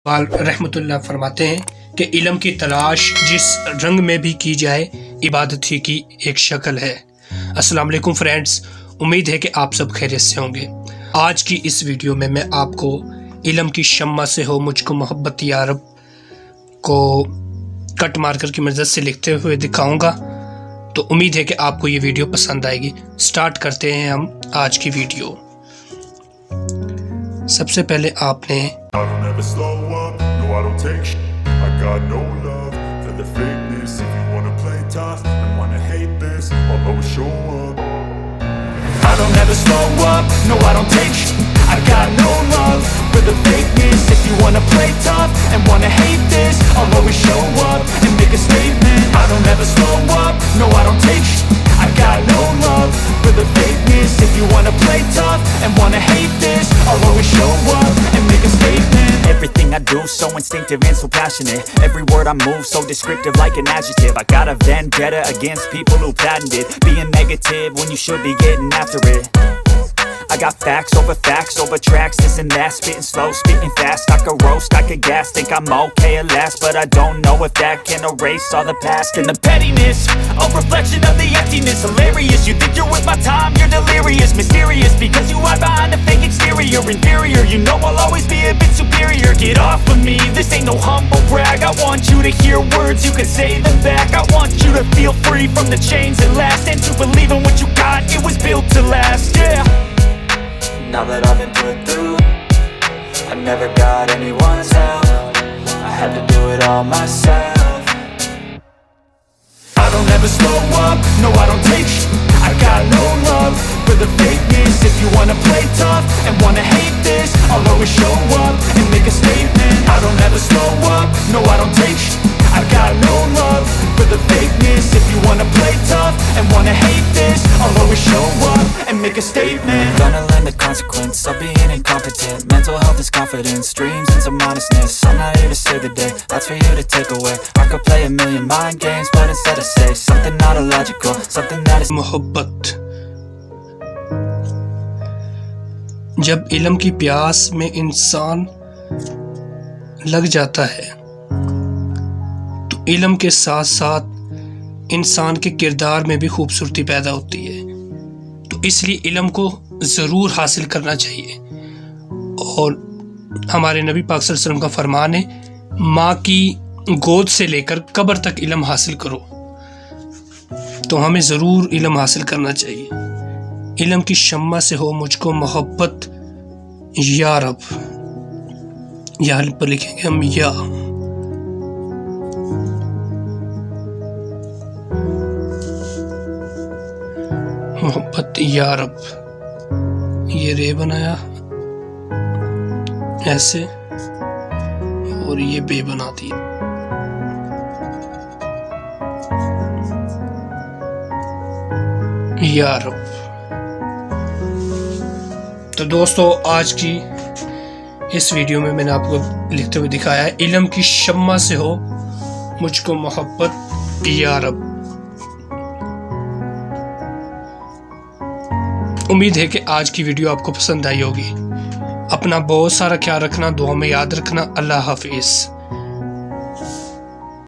इकबाल रहमतुल्लाह फरमाते हैं कि इल्म की तलाश जिस रंग में भी की जाए इबादत ही की एक शक्ल है। अस्सलाम वालेकुम फ्रेंड्स, उम्मीद है कि आप सब खैरियत से होंगे। आज की इस वीडियो में मैं आपको इल्म की शम्मा से हो मुझको मोहब्बत या रब को कट मार्कर की मदद से लिखते हुए दिखाऊंगा। तो उम्मीद है कि आपको ये वीडियो पसंद आएगी। स्टार्ट करते हैं हम आज की वीडियो। सबसे पहले आपने I don't ever slow up, no I don't take sh**. I got no love for the fakeness. If you wanna play tough and wanna hate this, I'll always show up and make a statement. I don't ever slow up, no I don't take sh**. I got no love for the fakeness. If you wanna play tough and wanna hate this, I'll always show up and make a statement. Everything I do so instinctive and so passionate. Every word I move so descriptive like an adjective. I got a vendetta against people who patented being negative when you should be getting after it. I got facts over tracks, this and that. Spitting slow, spitting fast. I could roast, I could gas. Think I'm okay at last, but I don't know if that can erase all the past. And the pettiness, a reflection of the emptiness. Hilarious, you think you're worth my time, you're delirious. Mysterious, because you hide behind a fake exterior. Inferior, you know I'll always be a bit superior. Get off of me, this ain't no humble brag. I want you to hear words, you can say them back. I want you to feel free from the chains that last, and to believe in what you got, it was built to last, yeah. Now that I've been put through, I never got anyone's help. I had to do it all myself. I don't ever slow up, no I don't take sh**. I got no love for the fakeness. If you wanna play tough and wanna hate this, I'll always show up and make a statement. I don't ever slow up, no I don't take sh**. I got no love for the fakeness. If you wanna play tough and wanna hate this, I'll always show up and make a statement. Gonna learn the consequence of being incompetent. Mental health is confidence, dreams and some honestness. I'm not here to save the day, that's for you to take away. I could play a million mind games, but instead I say something not illogical, something that is मोहब्बत। जब इल्म की प्यास में इंसान लग जाता है तो इल्म के साथ साथ इंसान के किरदार में भी खूबसूरती पैदा होती है। तो इसलिए इल्म को ज़रूर हासिल करना चाहिए। और हमारे नबी पाक सल्लल्लाहु अलैहि वसल्लम का फरमान है, माँ की गोद से लेकर कब्र तक इल्म हासिल करो। तो हमें ज़रूर इल्म हासिल करना चाहिए। इल्म की शम्मा से हो मुझको मोहब्बत या रब। यहाँ पर लिखेंगे हम या। मोहब्बत या रब, ये रे बनाया ऐसे और ये बे बना दिया। या रब। तो दोस्तों, आज की इस वीडियो में मैंने आपको लिखते हुए दिखाया है, इल्म की शम्मा से हो मुझको मोहब्बत या रब। उम्मीद है कि आज की वीडियो आपको पसंद आई होगी। अपना बहुत सारा ख्याल रखना, दुआ में याद रखना। अल्लाह हाफिज़।